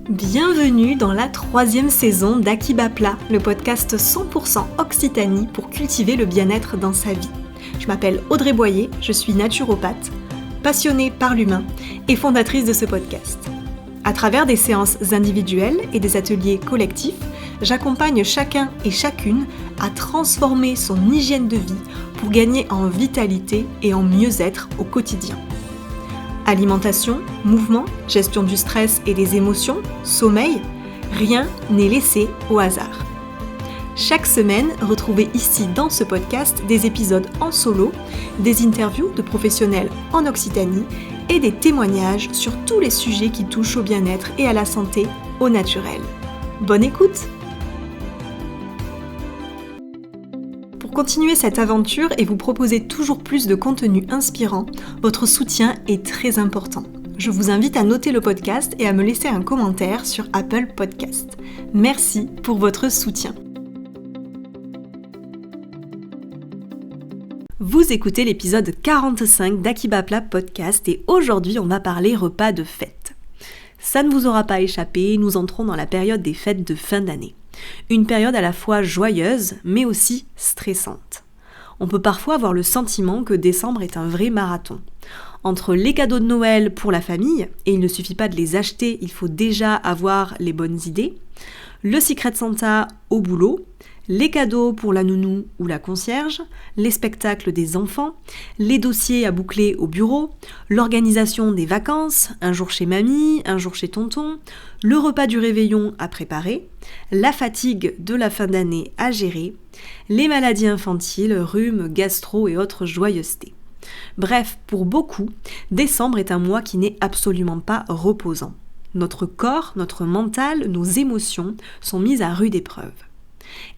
Bienvenue dans la 3e saison d'Akiba Plat, le podcast 100% Occitanie pour cultiver le bien-être dans sa vie. Je m'appelle Audrey Boyer, je suis naturopathe, passionnée par l'humain et fondatrice de ce podcast. À travers des séances individuelles et des ateliers collectifs, j'accompagne chacun et chacune à transformer son hygiène de vie pour gagner en vitalité et en mieux-être au quotidien. Alimentation, mouvement, gestion du stress et des émotions, sommeil, rien n'est laissé au hasard. Chaque semaine, retrouvez ici dans ce podcast des épisodes en solo, des interviews de professionnels en Occitanie et des témoignages sur tous les sujets qui touchent au bien-être et à la santé au naturel. Bonne écoute! Pour continuer cette aventure et vous proposer toujours plus de contenu inspirant, votre soutien est très important. Je vous invite à noter le podcast et à me laisser un commentaire sur Apple Podcast. Merci pour votre soutien. Vous écoutez l'épisode 45 d'Akiba Plat Podcast et aujourd'hui on va parler repas de fête. Ça ne vous aura pas échappé, nous entrons dans la période des fêtes de fin d'année. Une période à la fois joyeuse, mais aussi stressante. On peut parfois avoir le sentiment que décembre est un vrai marathon. Entre les cadeaux de Noël pour la famille, et il ne suffit pas de les acheter, il faut déjà avoir les bonnes idées, le Secret Santa au boulot, les cadeaux pour la nounou ou la concierge, les spectacles des enfants, les dossiers à boucler au bureau, l'organisation des vacances, un jour chez mamie, un jour chez tonton, le repas du réveillon à préparer, la fatigue de la fin d'année à gérer, les maladies infantiles, rhumes, gastro et autres joyeusetés. Bref, pour beaucoup, décembre est un mois qui n'est absolument pas reposant. Notre corps, notre mental, nos émotions sont mises à rude épreuve.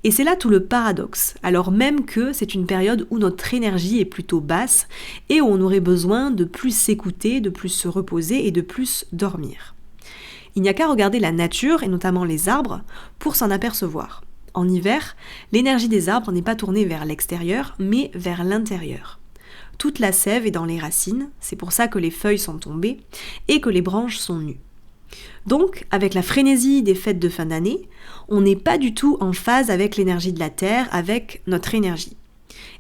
Et c'est là tout le paradoxe, alors même que c'est une période où notre énergie est plutôt basse et où on aurait besoin de plus s'écouter, de plus se reposer et de plus dormir. Il n'y a qu'à regarder la nature, et notamment les arbres, pour s'en apercevoir. En hiver, l'énergie des arbres n'est pas tournée vers l'extérieur, mais vers l'intérieur. Toute la sève est dans les racines, c'est pour ça que les feuilles sont tombées et que les branches sont nues. Donc, avec la frénésie des fêtes de fin d'année, on n'est pas du tout en phase avec l'énergie de la Terre, avec notre énergie.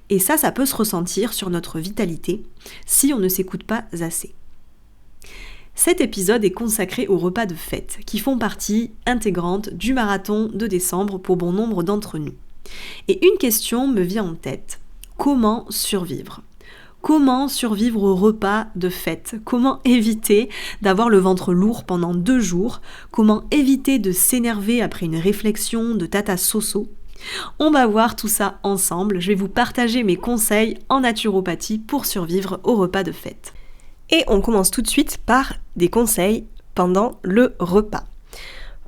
Et ça peut se ressentir sur notre vitalité si on ne s'écoute pas assez. Cet épisode est consacré aux repas de fête, qui font partie intégrante du marathon de décembre pour bon nombre d'entre nous. Et une question me vient en tête, comment survivre ? Comment survivre au repas de fête ? Comment éviter d'avoir le ventre lourd pendant 2 jours ? Comment éviter de s'énerver après une réflexion de tata Soso ? On va voir tout ça ensemble. Je vais vous partager mes conseils en naturopathie pour survivre au repas de fête. Et on commence tout de suite par des conseils pendant le repas.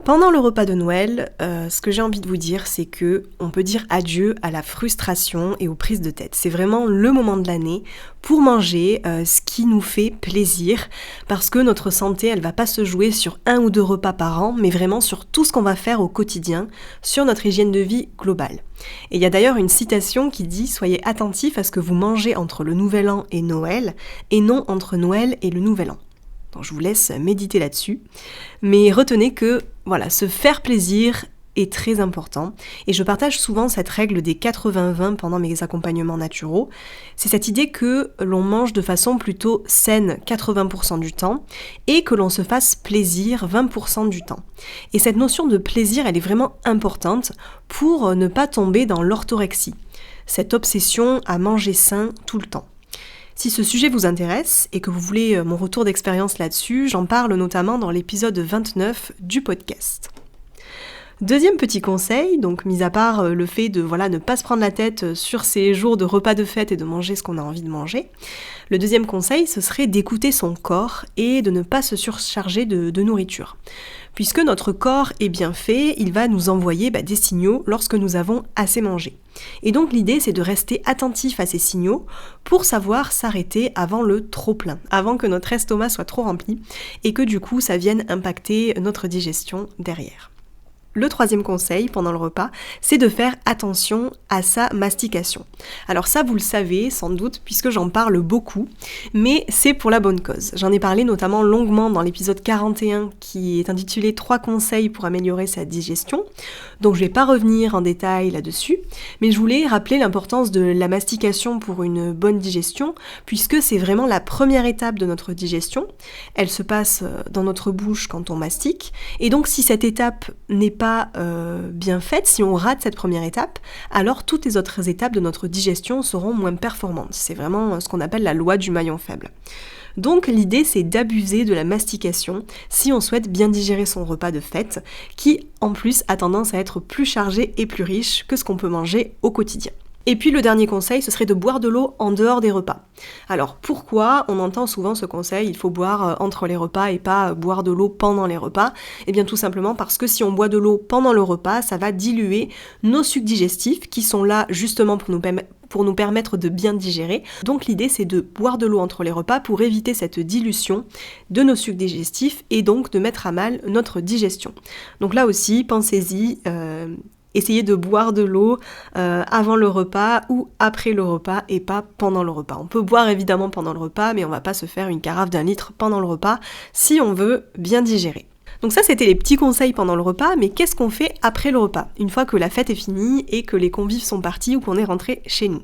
Pendant le repas de Noël, ce que j'ai envie de vous dire, c'est que on peut dire adieu à la frustration et aux prises de tête. C'est vraiment le moment de l'année pour manger ce qui nous fait plaisir, parce que notre santé, elle va pas se jouer sur 1 ou 2 repas par an, mais vraiment sur tout ce qu'on va faire au quotidien, sur notre hygiène de vie globale. Et il y a d'ailleurs une citation qui dit « Soyez attentifs à ce que vous mangez entre le Nouvel An et Noël, et non entre Noël et le Nouvel An ». Donc je vous laisse méditer là-dessus. Mais retenez que se faire plaisir est très important. Et je partage souvent cette règle des 80-20 pendant mes accompagnements naturaux. C'est cette idée que l'on mange de façon plutôt saine 80% du temps et que l'on se fasse plaisir 20% du temps. Et cette notion de plaisir, elle est vraiment importante pour ne pas tomber dans l'orthorexie. Cette obsession à manger sain tout le temps. Si ce sujet vous intéresse et que vous voulez mon retour d'expérience là-dessus, j'en parle notamment dans l'épisode 29 du podcast. Deuxième petit conseil, donc mis à part le fait de ne pas se prendre la tête sur ces jours de repas de fête et de manger ce qu'on a envie de manger, le deuxième conseil, ce serait d'écouter son corps et de ne pas se surcharger de nourriture. Puisque notre corps est bien fait, il va nous envoyer des signaux lorsque nous avons assez mangé. Et donc l'idée, c'est de rester attentif à ces signaux pour savoir s'arrêter avant le trop-plein, avant que notre estomac soit trop rempli et que du coup ça vienne impacter notre digestion derrière. Le troisième conseil pendant le repas, c'est de faire attention à sa mastication. Alors ça, vous le savez sans doute puisque j'en parle beaucoup, mais c'est pour la bonne cause. J'en ai parlé notamment longuement dans l'épisode 41 qui est intitulé 3 conseils pour améliorer sa digestion. Donc je vais pas revenir en détail là-dessus, mais je voulais rappeler l'importance de la mastication pour une bonne digestion puisque c'est vraiment la première étape de notre digestion. Elle se passe dans notre bouche quand on mastique et donc si cette étape n'est pas bien faite, si on rate cette première étape, alors toutes les autres étapes de notre digestion seront moins performantes. C'est vraiment ce qu'on appelle la loi du maillon faible. Donc l'idée c'est d'abuser de la mastication si on souhaite bien digérer son repas de fête, qui en plus a tendance à être plus chargé et plus riche que ce qu'on peut manger au quotidien. Et puis le dernier conseil, ce serait de boire de l'eau en dehors des repas. Alors pourquoi on entend souvent ce conseil, il faut boire entre les repas et pas boire de l'eau pendant les repas? Eh bien tout simplement parce que si on boit de l'eau pendant le repas, ça va diluer nos sucs digestifs qui sont là justement pour nous permettre de bien digérer. Donc l'idée c'est de boire de l'eau entre les repas pour éviter cette dilution de nos sucs digestifs et donc de mettre à mal notre digestion. Donc là aussi, pensez-y, essayez de boire de l'eau avant le repas ou après le repas et pas pendant le repas. On peut boire évidemment pendant le repas, mais on va pas se faire une carafe d'1 litre pendant le repas si on veut bien digérer. Donc ça c'était les petits conseils pendant le repas, mais qu'est-ce qu'on fait après le repas, une fois que la fête est finie et que les convives sont partis ou qu'on est rentré chez nous?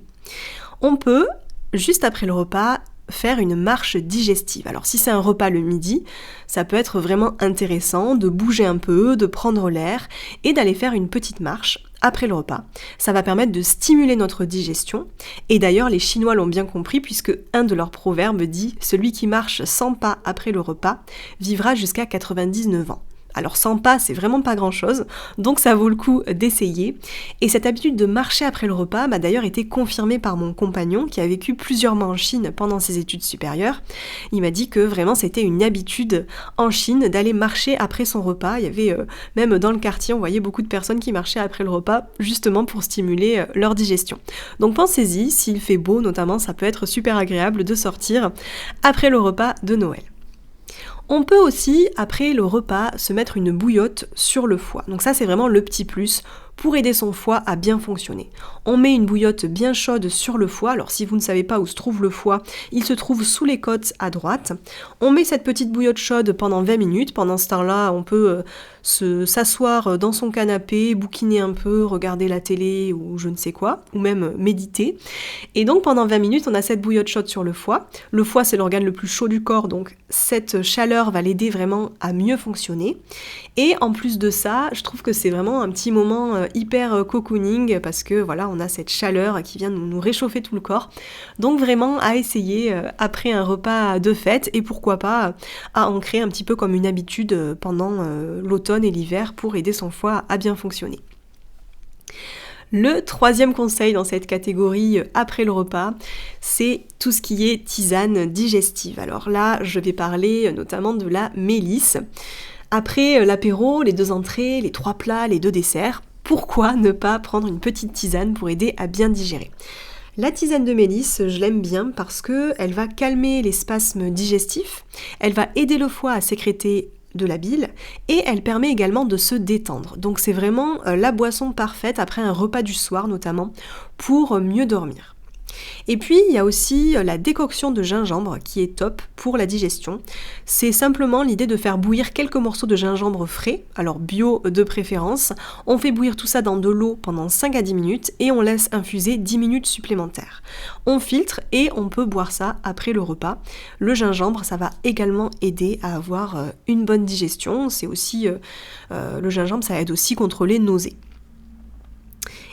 On peut, juste après le repas, faire une marche digestive. Alors si c'est un repas le midi, ça peut être vraiment intéressant de bouger un peu, de prendre l'air et d'aller faire une petite marche après le repas. Ça va permettre de stimuler notre digestion et d'ailleurs les Chinois l'ont bien compris puisque un de leurs proverbes dit « Celui qui marche 100 pas après le repas vivra jusqu'à 99 ans ». Alors 100 pas, c'est vraiment pas grand-chose, donc ça vaut le coup d'essayer. Et cette habitude de marcher après le repas m'a d'ailleurs été confirmée par mon compagnon qui a vécu plusieurs mois en Chine pendant ses études supérieures. Il m'a dit que vraiment c'était une habitude en Chine d'aller marcher après son repas. Il y avait même dans le quartier, on voyait beaucoup de personnes qui marchaient après le repas justement pour stimuler leur digestion. Donc pensez-y, s'il fait beau notamment, ça peut être super agréable de sortir après le repas de Noël. On peut aussi, après le repas, se mettre une bouillotte sur le foie. Donc ça, c'est vraiment le petit plus pour aider son foie à bien fonctionner. On met une bouillotte bien chaude sur le foie. Alors si vous ne savez pas où se trouve le foie, il se trouve sous les côtes à droite. On met cette petite bouillotte chaude pendant 20 minutes. Pendant ce temps-là, on peut s'asseoir dans son canapé, bouquiner un peu, regarder la télé ou je ne sais quoi, ou même méditer. Et donc pendant 20 minutes, on a cette bouillotte chaude sur le foie. Le foie, c'est l'organe le plus chaud du corps, donc cette chaleur va l'aider vraiment à mieux fonctionner. Et en plus de ça, je trouve que c'est vraiment un petit moment hyper cocooning parce que voilà, on a cette chaleur qui vient nous réchauffer tout le corps. Donc vraiment à essayer après un repas de fête et pourquoi pas à ancrer un petit peu comme une habitude pendant l'automne et l'hiver pour aider son foie à bien fonctionner. Le troisième conseil dans cette catégorie après le repas, c'est tout ce qui est tisane digestive. Alors là, je vais parler notamment de la mélisse. Après l'apéro, les 2 entrées, les 3 plats, les 2 desserts, pourquoi ne pas prendre une petite tisane pour aider à bien digérer ? La tisane de mélisse, je l'aime bien parce qu'elle va calmer les spasmes digestifs, elle va aider le foie à sécréter de la bile et elle permet également de se détendre. Donc c'est vraiment la boisson parfaite après un repas du soir notamment pour mieux dormir. Et puis il y a aussi la décoction de gingembre qui est top pour la digestion. C'est simplement l'idée de faire bouillir quelques morceaux de gingembre frais, alors bio de préférence. On fait bouillir tout ça dans de l'eau pendant 5 à 10 minutes et on laisse infuser 10 minutes supplémentaires. On filtre et on peut boire ça après le repas. Le gingembre, ça va également aider à avoir une bonne digestion. C'est aussi le gingembre, ça aide aussi contre les nausées.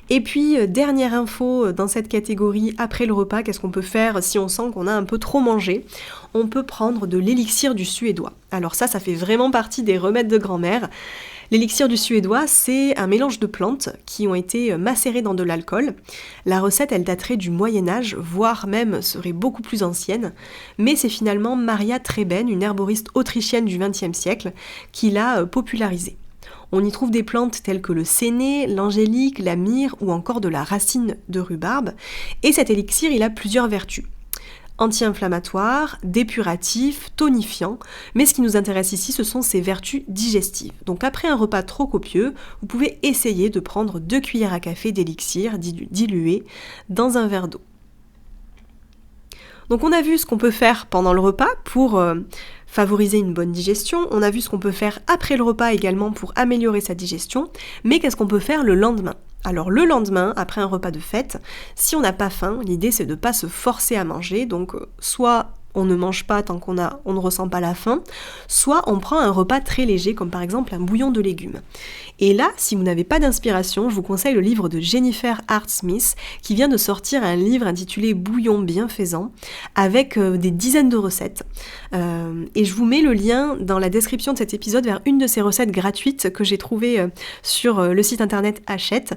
Et puis, dernière info dans cette catégorie, après le repas, qu'est-ce qu'on peut faire si on sent qu'on a un peu trop mangé ? On peut prendre de l'élixir du suédois. Alors ça fait vraiment partie des remèdes de grand-mère. L'élixir du suédois, c'est un mélange de plantes qui ont été macérées dans de l'alcool. La recette, elle daterait du Moyen-Âge, voire même serait beaucoup plus ancienne. Mais c'est finalement Maria Treben, une herboriste autrichienne du XXe siècle, qui l'a popularisé. On y trouve des plantes telles que le séné, l'angélique, la myrrhe ou encore de la racine de rhubarbe. Et cet élixir, il a plusieurs vertus. anti-inflammatoire, dépuratif, tonifiant, mais ce qui nous intéresse ici, ce sont ses vertus digestives. Donc après un repas trop copieux, vous pouvez essayer de prendre 2 cuillères à café d'élixir dilué dans un verre d'eau. Donc on a vu ce qu'on peut faire pendant le repas pour favoriser une bonne digestion, on a vu ce qu'on peut faire après le repas également pour améliorer sa digestion, mais qu'est-ce qu'on peut faire le lendemain ? Alors le lendemain, après un repas de fête, si on n'a pas faim, l'idée c'est de ne pas se forcer à manger, donc soit on ne mange pas tant on ne ressent pas la faim, soit on prend un repas très léger, comme par exemple un bouillon de légumes. Et là, si vous n'avez pas d'inspiration, je vous conseille le livre de Jennifer Hart-Smith, qui vient de sortir un livre intitulé Bouillon bienfaisant, avec des dizaines de recettes. Et je vous mets le lien dans la description de cet épisode vers une de ces recettes gratuites que j'ai trouvées sur le site internet Hachette.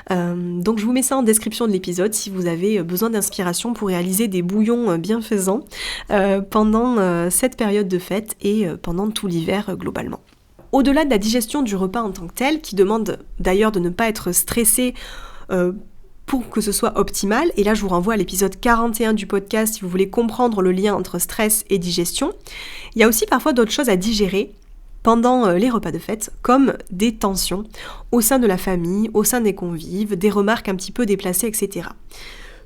Donc je vous mets ça en description de l'épisode si vous avez besoin d'inspiration pour réaliser des bouillons bienfaisants pendant cette période de fête et pendant tout l'hiver globalement. Au-delà de la digestion du repas en tant que tel, qui demande d'ailleurs de ne pas être stressé pour que ce soit optimal, et là je vous renvoie à l'épisode 41 du podcast si vous voulez comprendre le lien entre stress et digestion, il y a aussi parfois d'autres choses à digérer pendant les repas de fête, comme des tensions au sein de la famille, au sein des convives, des remarques un petit peu déplacées, etc.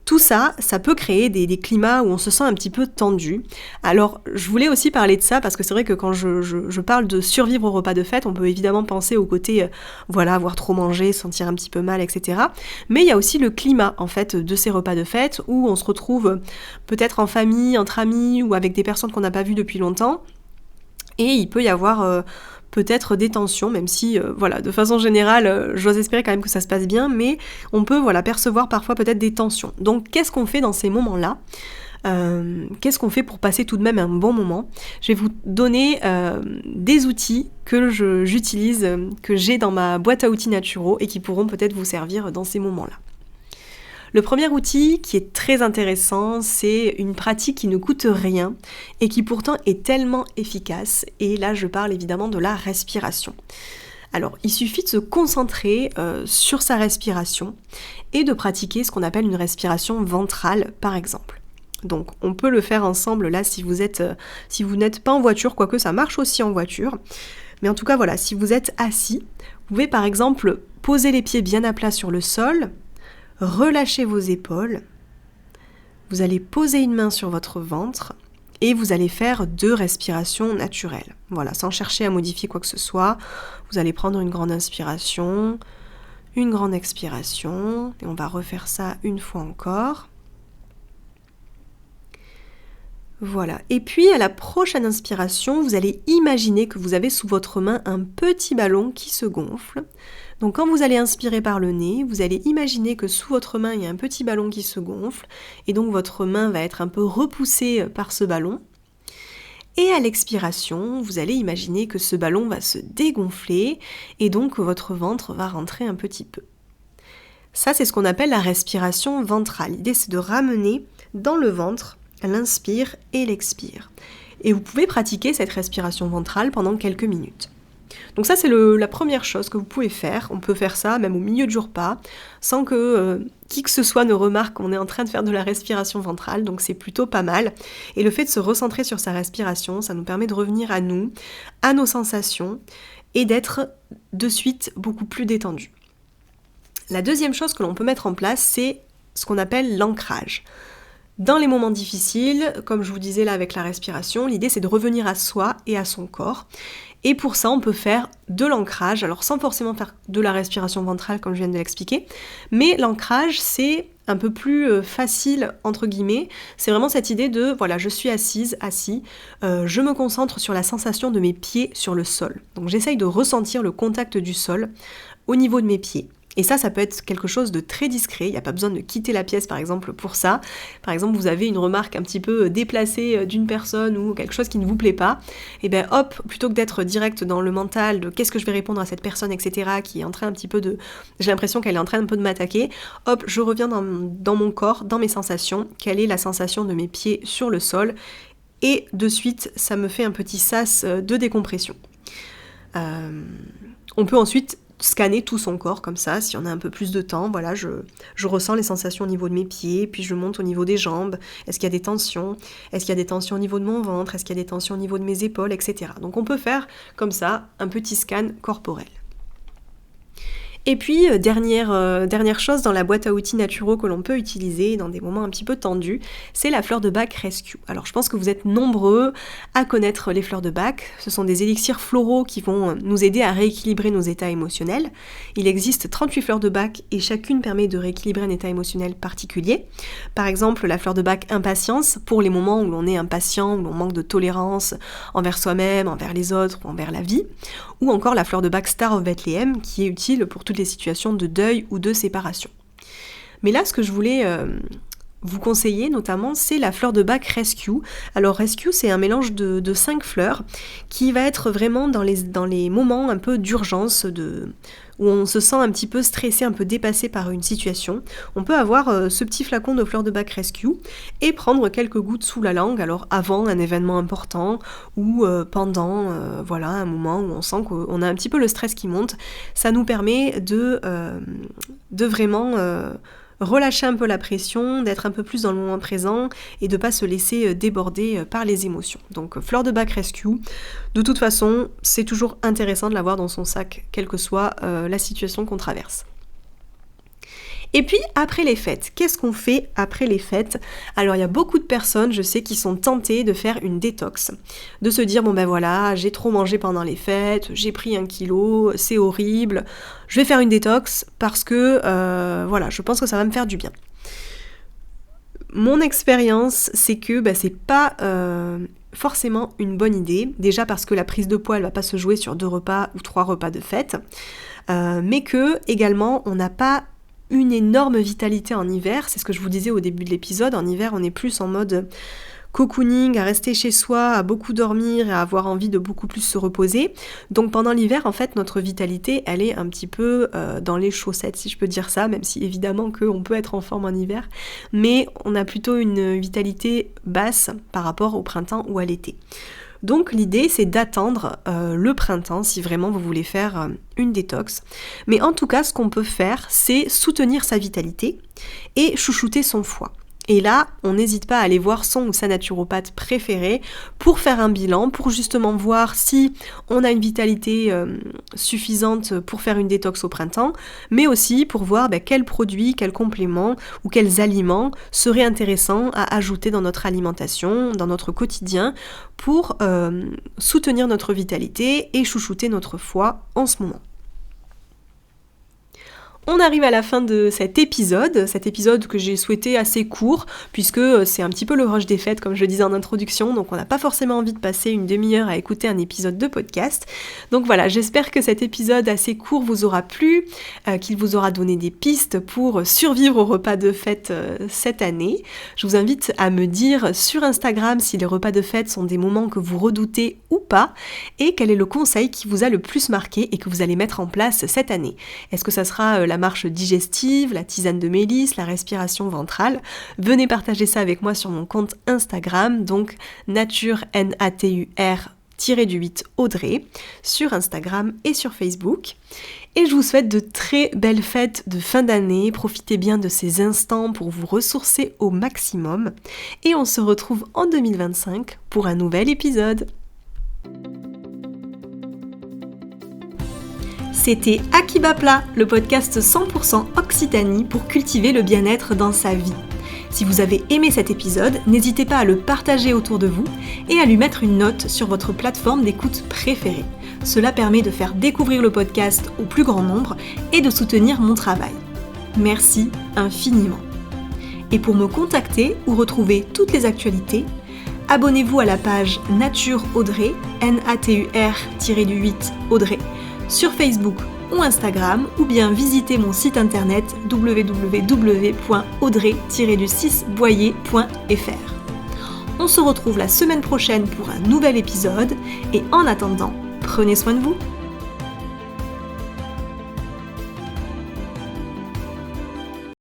Tout ça, ça peut créer des climats où on se sent un petit peu tendu. Alors, je voulais aussi parler de ça parce que c'est vrai que quand je parle de survivre au repas de fête, on peut évidemment penser au côté, avoir trop mangé, sentir un petit peu mal, etc. Mais il y a aussi le climat, en fait, de ces repas de fête où on se retrouve peut-être en famille, entre amis ou avec des personnes qu'on n'a pas vues depuis longtemps. Et il peut y avoir peut-être des tensions, même si, de façon générale, j'ose espérer quand même que ça se passe bien, mais on peut, percevoir parfois peut-être des tensions. Donc, qu'est-ce qu'on fait dans ces moments-là ? Qu'est-ce qu'on fait pour passer tout de même un bon moment ? Je vais vous donner des outils que j'utilise, que j'ai dans ma boîte à outils Naturo et qui pourront peut-être vous servir dans ces moments-là. Le premier outil qui est très intéressant, c'est une pratique qui ne coûte rien et qui pourtant est tellement efficace. Et là, je parle évidemment de la respiration. Alors, il suffit de se concentrer sur sa respiration et de pratiquer ce qu'on appelle une respiration ventrale, par exemple. Donc, on peut le faire ensemble là si vous n'êtes pas en voiture, quoique ça marche aussi en voiture. Mais en tout cas, si vous êtes assis, vous pouvez par exemple poser les pieds bien à plat sur le sol, relâchez vos épaules, vous allez poser une main sur votre ventre et vous allez faire 2 respirations naturelles. Sans chercher à modifier quoi que ce soit, vous allez prendre une grande inspiration, une grande expiration, et on va refaire ça une fois encore. Voilà, et puis à la prochaine inspiration, vous allez imaginer que vous avez sous votre main un petit ballon qui se gonfle. Donc quand vous allez inspirer par le nez, vous allez imaginer que sous votre main, il y a un petit ballon qui se gonfle, et donc votre main va être un peu repoussée par ce ballon. Et à l'expiration, vous allez imaginer que ce ballon va se dégonfler, et donc votre ventre va rentrer un petit peu. Ça, c'est ce qu'on appelle la respiration ventrale. L'idée, c'est de ramener dans le ventre l'inspire et l'expire. Et vous pouvez pratiquer cette respiration ventrale pendant quelques minutes. Donc ça, c'est la première chose que vous pouvez faire. On peut faire ça même au milieu du repas, sans que qui que ce soit ne remarque qu'on est en train de faire de la respiration ventrale, donc c'est plutôt pas mal. Et le fait de se recentrer sur sa respiration, ça nous permet de revenir à nous, à nos sensations, et d'être de suite beaucoup plus détendu. La deuxième chose que l'on peut mettre en place, c'est ce qu'on appelle l'ancrage. Dans les moments difficiles, comme je vous disais là avec la respiration, l'idée c'est de revenir à soi et à son corps. Et pour ça, on peut faire de l'ancrage, alors sans forcément faire de la respiration ventrale comme je viens de l'expliquer, mais l'ancrage c'est un peu plus facile entre guillemets. C'est vraiment cette idée de, je suis assis, je me concentre sur la sensation de mes pieds sur le sol. Donc j'essaye de ressentir le contact du sol au niveau de mes pieds. Et ça peut être quelque chose de très discret, il n'y a pas besoin de quitter la pièce par exemple pour ça. Par exemple, vous avez une remarque un petit peu déplacée d'une personne ou quelque chose qui ne vous plaît pas, et bien hop, plutôt que d'être direct dans le mental de qu'est-ce que je vais répondre à cette personne, etc., qui est en train un petit peu j'ai l'impression qu'elle est en train un peu de m'attaquer, hop, je reviens dans mon corps, dans mes sensations, quelle est la sensation de mes pieds sur le sol, et de suite, ça me fait un petit sas de décompression. On peut ensuite scanner tout son corps comme ça, si on a un peu plus de temps, voilà, je ressens les sensations au niveau de mes pieds, puis je monte au niveau des jambes, est-ce qu'il y a des tensions, est-ce qu'il y a des tensions au niveau de mon ventre, est-ce qu'il y a des tensions au niveau de mes épaules, etc. Donc on peut faire comme ça un petit scan corporel. Et puis, dernière chose dans la boîte à outils naturaux que l'on peut utiliser dans des moments un petit peu tendus, c'est la fleur de Bach Rescue. Alors je pense que vous êtes nombreux à connaître les fleurs de Bach. Ce sont des élixirs floraux qui vont nous aider à rééquilibrer nos états émotionnels. Il existe 38 fleurs de Bach et chacune permet de rééquilibrer un état émotionnel particulier. Par exemple, la fleur de Bach Impatience, pour les moments où l'on est impatient, où l'on manque de tolérance envers soi-même, envers les autres ou envers la vie. Ou encore la fleur de Bach Star of Bethlehem, qui est utile pour toutes les situations de deuil ou de séparation. Mais là, ce que je voulais vous conseiller notamment, c'est la fleur de Bach Rescue. Alors Rescue, c'est un mélange de 5 fleurs qui va être vraiment dans les moments un peu d'urgence, où on se sent un petit peu stressé, un peu dépassé par une situation. On peut avoir ce petit flacon de fleur de Bach Rescue et prendre quelques gouttes sous la langue, alors avant un événement important ou pendant un moment où on sent qu'on a un petit peu le stress qui monte. Ça nous permet de vraiment relâcher un peu la pression, d'être un peu plus dans le moment présent et de pas se laisser déborder par les émotions. Donc fleur de Bach Rescue, de toute façon, c'est toujours intéressant de l'avoir dans son sac, quelle que soit la situation qu'on traverse. Et puis, après les fêtes, qu'est-ce qu'on fait après les fêtes ? Alors, il y a beaucoup de personnes, je sais, qui sont tentées de faire une détox. De se dire, bon ben voilà, j'ai trop mangé pendant les fêtes, j'ai pris 1 kilo, c'est horrible, je vais faire une détox parce que, je pense que ça va me faire du bien. Mon expérience, c'est que c'est pas forcément une bonne idée. Déjà parce que la prise de poids, elle va pas se jouer sur 2 repas ou 3 repas de fête. Mais que, également, on n'a pas une énorme vitalité en hiver, c'est ce que je vous disais au début de l'épisode. En hiver, on est plus en mode cocooning, à rester chez soi, à beaucoup dormir et à avoir envie de beaucoup plus se reposer. Donc pendant l'hiver, en fait, notre vitalité, elle est un petit peu dans les chaussettes, si je peux dire ça, même si évidemment qu'on peut être en forme en hiver, mais on a plutôt une vitalité basse par rapport au printemps ou à l'été. Donc l'idée, c'est d'attendre le printemps si vraiment vous voulez faire une détox. Mais en tout cas, ce qu'on peut faire, c'est soutenir sa vitalité et chouchouter son foie. Et là, on n'hésite pas à aller voir son ou sa naturopathe préférée pour faire un bilan, pour justement voir si on a une vitalité suffisante pour faire une détox au printemps, mais aussi pour voir quels produits, quels compléments ou quels aliments seraient intéressants à ajouter dans notre alimentation, dans notre quotidien, pour soutenir notre vitalité et chouchouter notre foie en ce moment. On arrive à la fin de cet épisode que j'ai souhaité assez court, puisque c'est un petit peu le rush des fêtes, comme je le disais en introduction, donc on n'a pas forcément envie de passer une demi-heure à écouter un épisode de podcast. Donc voilà, j'espère que cet épisode assez court vous aura plu, qu'il vous aura donné des pistes pour survivre au repas de fête cette année. Je vous invite à me dire sur Instagram si les repas de fête sont des moments que vous redoutez ou pas, et quel est le conseil qui vous a le plus marqué et que vous allez mettre en place cette année. Est-ce que ça sera la marche digestive, la tisane de mélisse, la respiration ventrale? Venez partager ça avec moi sur mon compte Instagram, donc nature natur-8 Audrey, sur Instagram et sur Facebook. Et je vous souhaite de très belles fêtes de fin d'année, profitez bien de ces instants pour vous ressourcer au maximum, et on se retrouve en 2025 pour un nouvel épisode. C'était Akiba Plat, le podcast 100% Occitanie pour cultiver le bien-être dans sa vie. Si vous avez aimé cet épisode, n'hésitez pas à le partager autour de vous et à lui mettre une note sur votre plateforme d'écoute préférée. Cela permet de faire découvrir le podcast au plus grand nombre et de soutenir mon travail. Merci infiniment. Et pour me contacter ou retrouver toutes les actualités, abonnez-vous à la page Nature Audrey, natur-8 Audrey, sur Facebook ou Instagram, ou bien visitez mon site internet www.audrey-boyer.fr. On se retrouve la semaine prochaine pour un nouvel épisode, et en attendant, prenez soin de vous.